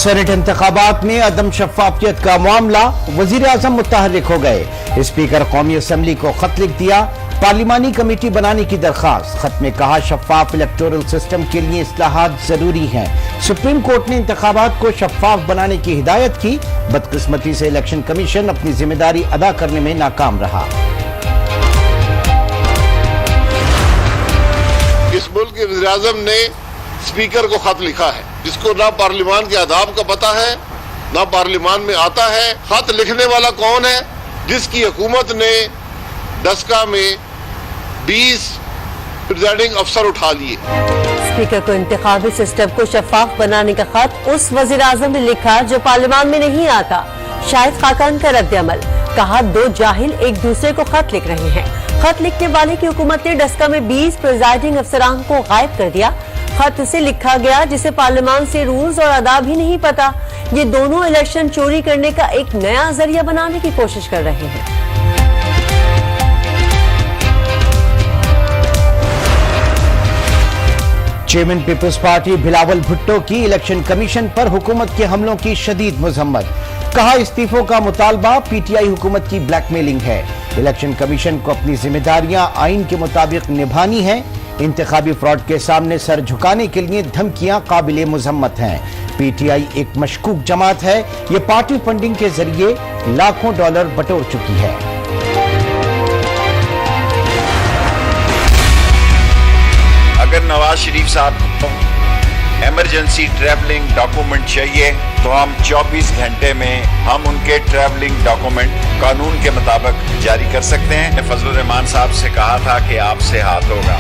Senate इंतखाबात में अदम शफाफियत का मामला, वजीर आजम मुतहर्रिक हो गए। स्पीकर कौमी असम्बली को खत लिख दिया, पार्लिमानी कमेटी बनाने की दरखास्त। खत में कहा शफाफ इलेक्टोरल सिस्टम के लिए इस्लाहात जरूरी हैं। सुप्रीम कोर्ट ने इंतखाबात को शफाफ बनाने की हिदायत की। बदकिस्मती से इलेक्शन कमीशन अपनी जिम्मेदारी अदा करने में नाकाम रहा। इस मुल्क के वज़ीर आज़म ने स्पीकर को खत लिखा है, जिसको ना पार्लिमान के आदाब का पता है, ना पार्लिमान में आता है। खत लिखने वाला कौन है? जिसकी हुकूमत ने दसका में 20 प्रिजाइडिंग अफसर उठा लिए। स्पीकर को इंतखाबी सिस्टम को शफाफ बनाने का खत उस वज़ीर आज़म ने लिखा जो पार्लियामान में नहीं आता। शाहिद खाकान का रद्द-ए-अमल, कहा दो जाहिल एक दूसरे को खत लिख रहे हैं। खत लिखने वाले की हुकूमत ने डस्का में 20 प्रिजाइडिंग अफसरान को गायब कर दिया। खत उसे लिखा गया जिसे पार्लियामान से रूल्स और आदाब ही नहीं पता। ये दोनों इलेक्शन चोरी करने का एक नया जरिया बनाने की कोशिश कर रहे हैं। चेयरमैन पीपल्स पार्टी बिलावल भुट्टो की इलेक्शन कमीशन पर हुकूमत के हमलों की शदीद मजम्मत। कहा इस्तीफों का मुतालबा पीटीआई हुकूमत की ब्लैकमेलिंग है। इलेक्शन कमीशन को अपनी जिम्मेदारियां आइन के मुताबिक निभानी है। इंतखाबी फ्रॉड के सामने सर झुकाने के लिए धमकियां काबिले मुजम्मत हैं। पीटीआई एक मशकूक जमात है। ये पार्टी फंडिंग के जरिए लाखों डॉलर बटोर चुकी है। अगर नवाज शरीफ साहब को इमरजेंसी ट्रैवलिंग डॉक्यूमेंट चाहिए तो हम 24 घंटे में हम उनके ट्रैवलिंग डॉक्यूमेंट कानून के मुताबिक जारी कर सकते हैं। फजलुर रहमान साहब से कहा था कि आपसे हाथ होगा।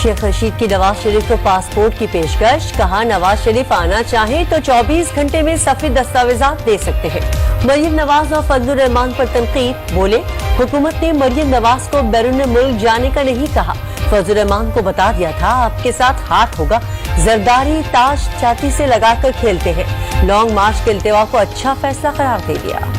शेख रशीद की नवाज शरीफ को पासपोर्ट की पेशकश, कहा नवाज शरीफ आना चाहे तो 24 घंटे में सफी दस्तावेजात दे सकते हैं। मरियम नवाज और फजलुर रहमान पर तनकीद, बोले हुकूमत ने मरियम नवाज को बैरून मुल्क जाने का नहीं कहा। फजलुर रहमान को बता दिया था आपके साथ हाथ होगा। जरदारी ताज छाती से लगाकर खेलते हैं। लॉन्ग मार्च के इल्तिवा को अच्छा फैसला करार दे दिया।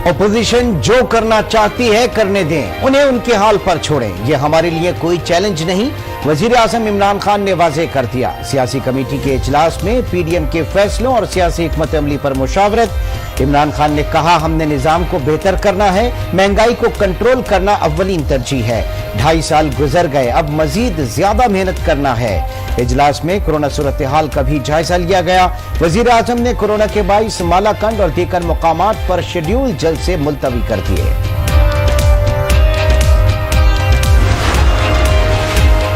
अपोजिशन जो करना चाहती है करने दें, उन्हें उनके हाल पर छोड़ें। ये हमारे लिए कोई चैलेंज नहीं, वजीर आजम इमरान खान ने वाज़ेह कर दिया। सियासी कमेटी के इजलास में पीडीएम के फैसलों और सियासी हिकमत अमली पर मुशावरत। इमरान खान ने कहा हमने निजाम को बेहतर करना है, महंगाई को कंट्रोल करना अव्वलीन तरजीह है। 2.5 साल गुजर गए, अब मजीद ज्यादा मेहनत करना है। इजलास में कोरोना सूरत हाल का भी जायजा लिया गया। वजीर आजम ने कोरोना के बाइस मालाकंड और देकर मकामात पर शेड्यूल जल्द से मुलतवी कर दिए।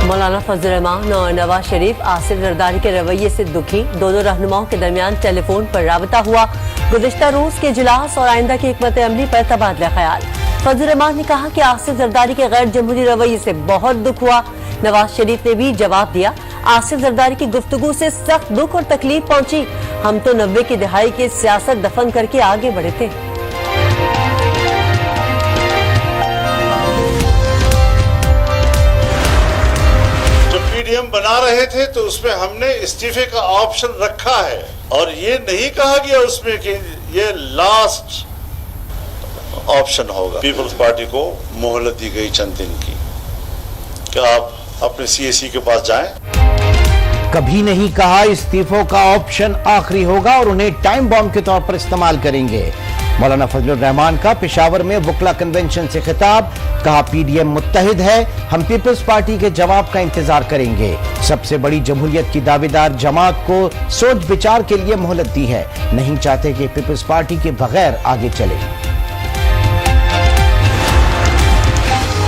मौलाना फजल रहमान और नवाज शरीफ आसिफ जरदारी के रवैये से दुखी। दोनों रहनुमाओं के दरमियान टेलीफोन पर राबता हुआ। गुज़िश्ता रोज के इजलास और आइंदा की हिकमत अमली पर तबादला ख्याल। फजल रहमान ने कहा कि आसिफ जरदारी के गैर जमहूरी रवैये से बहुत दुख हुआ। नवाज शरीफ ने भी जवाब दिया, आसिफ जरदारी की गुफ्तगू से सख्त दुख और तकलीफ पहुंची। हम तो 90 की दहाई की सियासत दफन करके आगे बढ़े थे। पीडीएम बना रहे थे तो उसमें हमने इस्तीफे का ऑप्शन रखा है और ये नहीं कहा गया उसमें कि ये लास्ट ऑप्शन होगा। पीपल्स पार्टी को मोहलत दी गई चंद दिन की कि आप अपने सीएसी के पास जाएं। कभी नहीं कहा इस्तीफों का ऑप्शन आखिरी होगा और उन्हें टाइम बॉम्ब के तौर पर इस्तेमाल करेंगे। मौलाना फजलुर रहमान का पेशावर में वकला कन्वेंशन से खिताब, कहा पीडीएम मुत्तहिद है, हम पीपल्स पार्टी के जवाब का इंतजार करेंगे। सबसे बड़ी जमहूरियत की दावेदार जमात को सोच विचार के लिए मोहलत दी है, नहीं चाहते कि पीपल्स पार्टी के बगैर आगे चले।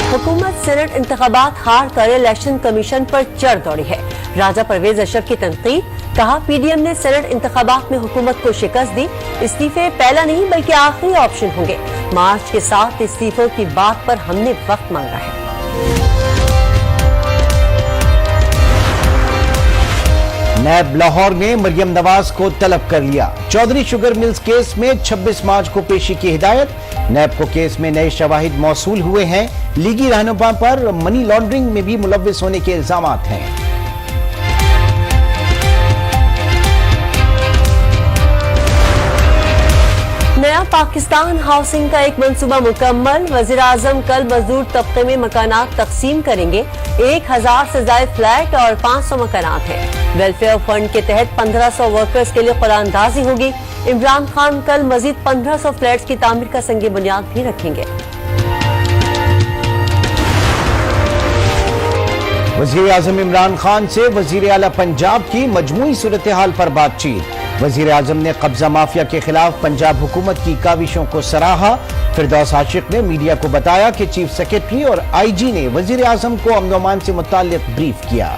हुकूमत सेनेट इंतखाबात हार कर इलेक्शन कमीशन पर चढ़ दौड़ी है। राजा परवेज अशरफ की तनकीद, कहा पीडीएम ने सेनेट इंतखाबात में हुकूमत को शिकस्त दी। इस्तीफे पहला नहीं बल्कि आखिरी ऑप्शन होंगे। मार्च के साथ इस्तीफों की बात पर हमने वक्त मांगा है। नैब लाहौर ने मरियम नवाज को तलब कर लिया। चौधरी शुगर मिल्स केस में 26 मार्च को पेशी की हिदायत। नैब को केस में नए शवाहिद मौसूल हुए हैं। लीगी रहनुमा पर मनी लॉन्ड्रिंग में भी मुलव्विस होने के इल्जामात हैं। नया नया पाकिस्तान हाउसिंग का एक मंसूबा मुकम्मल। वज़ीर आज़म कल मजदूर तबके में मकानात तकसीम करेंगे। 1000 से ज्यादा फ्लैट और 500 मकानात हैं। वेलफेयर फंड के तहत 1500 वर्कर्स के लिए कुरानदाजी होगी। इमरान खान कल मजीद 1500 फ्लैट्स की तामीर का संगे बुनियाद भी रखेंगे। वज़ीर आज़म इमरान खान से वज़ीर आला पंजाब की मजमूई सूरत हाल पर बातचीत। वज़ीर आज़म ने कब्जा माफिया के खिलाफ पंजाब हुकूमत की काविशों को सराहा। फिरदौस आशिक ने मीडिया को बताया कि चीफ सेक्रेटरी और IG ने वज़ीर आज़म को अमन व अमान से मुताल्लिक़ ब्रीफ किया।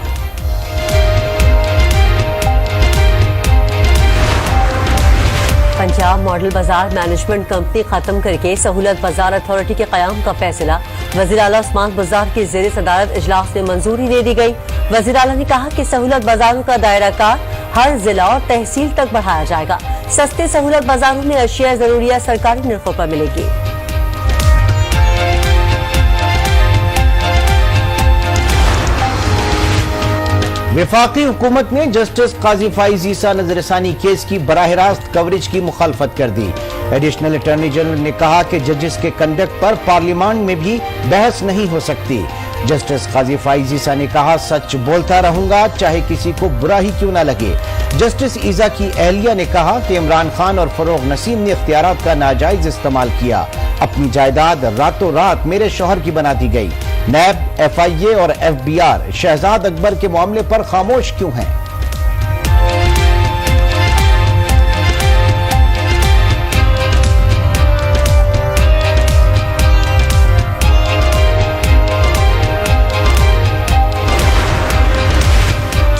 पंजाब मॉडल बाजार मैनेजमेंट कंपनी खत्म करके सहूलत बाजार अथॉरिटी के क़याम का फैसला वज़ीर आला उस्मान बाजार की ज़ेर सदारत इजलास में मंजूरी दे दी गई। वज़ीर आला ने कहा कि सहूलत बाजारों का दायरा कार हर जिला और तहसील तक बढ़ाया जाएगा। सस्ते सहूलत बाजारों में अशिया जरूरिया सरकारी निर्खों पर मिलेगी। वफाकी हुकूमत ने जस्टिस काजी फाइज ईसा नजरसानी केस की बराह रास्त कवरेज की मुखालफत कर दी। एडिशनल अटॉर्नी जनरल ने कहा कि जजेस के कंडक्ट पर पार्लियामेंट में भी बहस नहीं हो सकती। जस्टिस काजी फाइज ईसा ने कहा, सच बोलता रहूंगा चाहे किसी को बुरा ही क्यों ना लगे। जस्टिस ईसा की अहलिया ने कहा कि इमरान खान और फरोग नसीम ने इख्तियारात का नाजायज इस्तेमाल किया। अपनी जायदाद रातों रात मेरे शौहर की बना दी गई। नैब, FIA और FBR शहजाद अकबर के मामले पर खामोश क्यों हैं?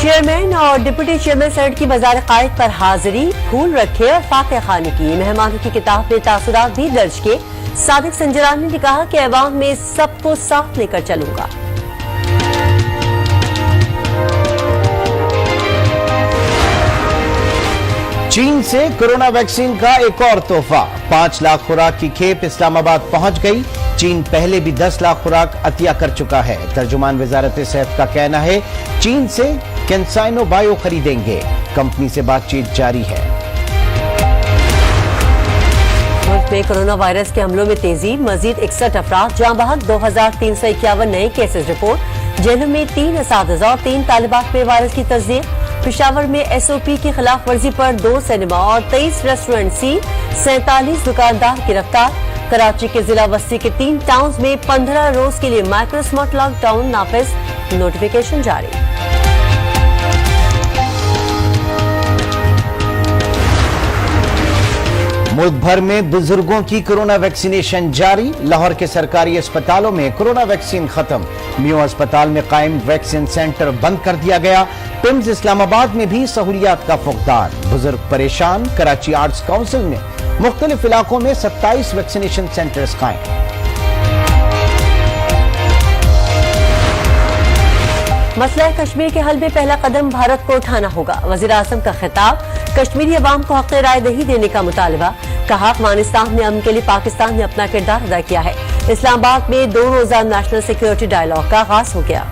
चेयरमैन और डिप्टी चेयरमैन सेनेट की वज़ार कायद पर हाजिरी, फूल रखे और फाके खानी की। मेहमानों की किताब में तासुरात भी दर्ज किए। सादिक संजरानी ने कहा कि ऐवान में सबको साथ लेकर चलूंगा। चीन से कोरोना वैक्सीन का एक और तोहफा। 5 लाख खुराक की खेप इस्लामाबाद पहुंच गई। चीन पहले भी 10 लाख खुराक अतिया कर चुका है। तर्जुमान वजारत सेहत का कहना है चीन से कैंसाइनो बायो खरीदेंगे। कंपनी से बातचीत जारी है। मुल्क में कोरोना वायरस के हमलों में तेजी, मजीद 61 अफराद जाँ बहक, 2351 नए केसेस रिपोर्ट। जेलों में 3 असातिज़ा और 3 तालिबात में वायरस की तस्दीक। पेशावर में SOP की खिलाफ वर्जी पर 2 सिनेमा और 23 रेस्टोरेंट सील, 47 दुकानदार गिरफ्तार। कराची के जिला बस्ती के 3 टाउन्स में 15 रोज के लिए माइक्रो स्मार्ट लॉकडाउन नाफिज, नोटिफिकेशन जारी। मुल्क भर में बुजुर्गों की कोरोना वैक्सीनेशन जारी। लाहौर के सरकारी अस्पतालों में कोरोना वैक्सीन खत्म। मियो अस्पताल में कायम वैक्सीन सेंटर बंद कर दिया गया। पिम्स इस्लामाबाद में भी सहूलियात का फुकदान। बुजुर्ग परेशान। कराची आर्ट्स काउंसिल ने मुख्तलिफ इलाकों में 27 वैक्सीनेशन सेंटर्स कायम। मसला कश्मीर के हल में पहला कदम भारत को उठाना होगा। वज़ीर आज़म का खिताब, कश्मीरी अवाम को हक़ राय दही देने का मुतालबा। कहा, अफगानिस्तान में अमन के लिए पाकिस्तान ने अपना किरदार अदा किया है। इस्लामाबाद में 2 रोजा नेशनल सिक्योरिटी डायलॉग का आगाज हो गया।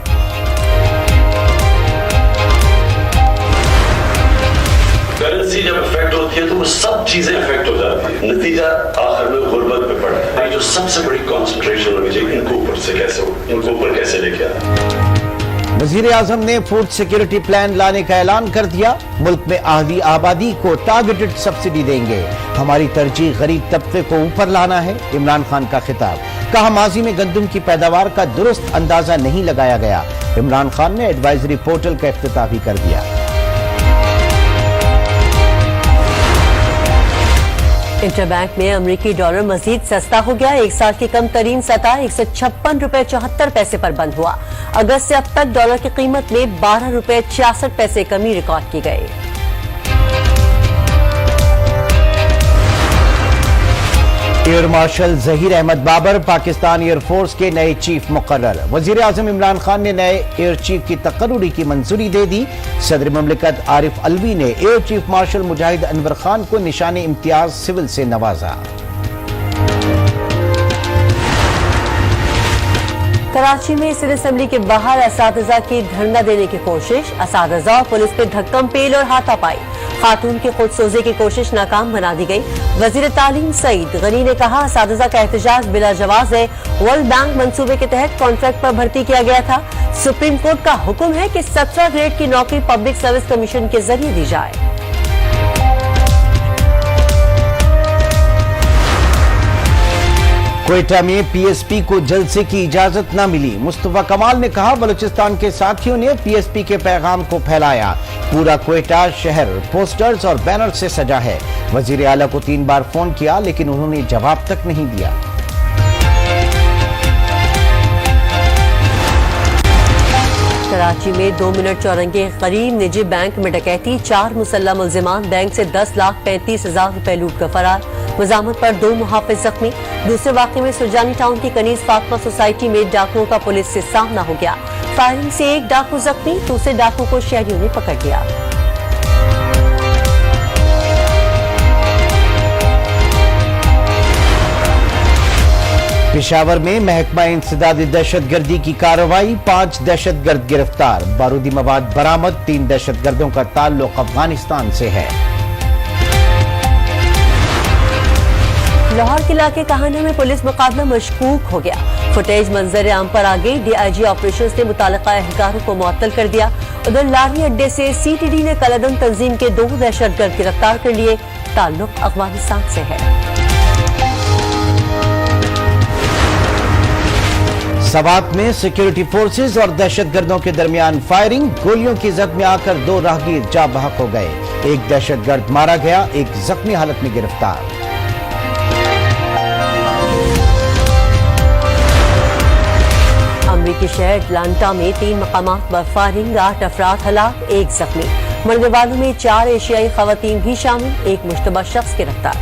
करेंसी जब इफेक्ट होती है तो वो सब चीजें इफेक्ट हो जाती है। नतीजा आखिर में गुर्बत पे पड़ता है। जो सबसे बड़ी कंसंट्रेशन होनी चाहिए, इनको ऊपर कैसे लेके आए। वज़ीर आज़म ने फूड सिक्योरिटी प्लान लाने का ऐलान कर दिया। मुल्क में आहली आबादी को टारगेटेड सब्सिडी देंगे। हमारी तरजीह गरीब तबके को ऊपर लाना है। इमरान खान का खिताब। कहा, माजी में गंदम की पैदावार का दुरुस्त अंदाजा नहीं लगाया गया। इमरान खान ने एडवाइजरी पोर्टल का इफ्तिताह भी कर दिया। इंटरबैंक में अमरीकी डॉलर मजीद सस्ता हो गया। 1 साल की कम तरीन सतह 156 रुपए 74 पैसे पर बंद हुआ। अगस्त से अब तक डॉलर की कीमत में 12 रुपए 66 पैसे कमी रिकॉर्ड की गई। Air marshal Zaheer Ahmed Babar Pakistan air force के नए चीफ मुकर्रर। वजीर आजम इमरान खान ने नए एयर चीफ की तकर्रुरी की मंजूरी दे दी। सदर ममलिकत आरिफ अलवी ने एयर चीफ मार्शल मुजाहिद अनवर खान को निशाने इम्तियाज सिविल से नवाजा। कराची में सिंध असेंबली के बाहर असातिज़ा की धरना देने की कोशिश, असातिज़ा और पुलिस पे धक्कम पेल और हाथापाई, खातून की खुदसोजी की कोशिश नाकाम बना दी गई। वजीर तालीम सईद गनी ने कहा असातिज़ा का एहतजाज बिला जवाज है। वर्ल्ड बैंक मंसूबे के तहत कॉन्ट्रैक्ट पर भर्ती किया गया था। सुप्रीम कोर्ट का हुक्म है कि 17 ग्रेड की नौकरी पब्लिक सर्विस कमीशन के जरिए दी जाए। क्वेटा में पीएसपी को जलसे की इजाजत न मिली। मुस्तफा कमाल ने कहा बलूचिस्तान के साथियों ने पीएसपी के पैगाम को फैलाया। पूरा क्वेटा शहर पोस्टर्स और बैनर से सजा है। वजीर आला को 3 बार फोन किया लेकिन उन्होंने जवाब तक नहीं दिया। कराची में 2 मिनट चौरंगे करीब निजी बैंक में डकैती, 4 मुसल्लह मुल्जिमान बैंक से 10,35,000 रुपए लूट कर फरार। मजामत पर 2 मुहाफिज जख्मी। दूसरे वाक़े में सुरजानी टाउन की कनीज फातिमा सोसाइटी में डाकुओं का पुलिस से सामना हो गया। फायरिंग से 1 डाकू जख्मी, दूसरे डाकू को शहरियों ने पकड़ लिया। पेशावर में महकमा इंसदादी दहशतगर्दी की कार्रवाई, 5 दहशतगर्द गिरफ्तार। बारूदी मवाद बरामद, 3 दहशतगर्दों का ताल्लुक अफगानिस्तान से है। लाहौर के इलाके कहाना में पुलिस मुकाबला मशकूक हो गया। फुटेज मंजर आम पर आ गई। डीआईजी ऑपरेशंस ने मुतालिका एहलकारों को मुअत्तल कर दिया। उधर लारी अड्डे से सीटीडी ने कलदम तंजीम के 2 दहशतगर्द गिरफ्तार कर लिए। ताल्लुक अफगानिस्तान से है। सवात में सिक्योरिटी फोर्सेज और दहशतगर्दों के दरमियान फायरिंग, गोलियों की जद में आकर 2 राहगीर जा बहक हो गए। 1 दहशतगर्द मारा गया, 1 जख्मी हालत में गिरफ्तार। अमरीकी शहर अटलांटा में 3 मकामात पर फायरिंग, 8 अफराद हलाक, 1 जख्मी। मरने वालों में 4 एशियाई खवातीन भी शामिल, 1 मुश्तबा शख्स गिरफ्तार।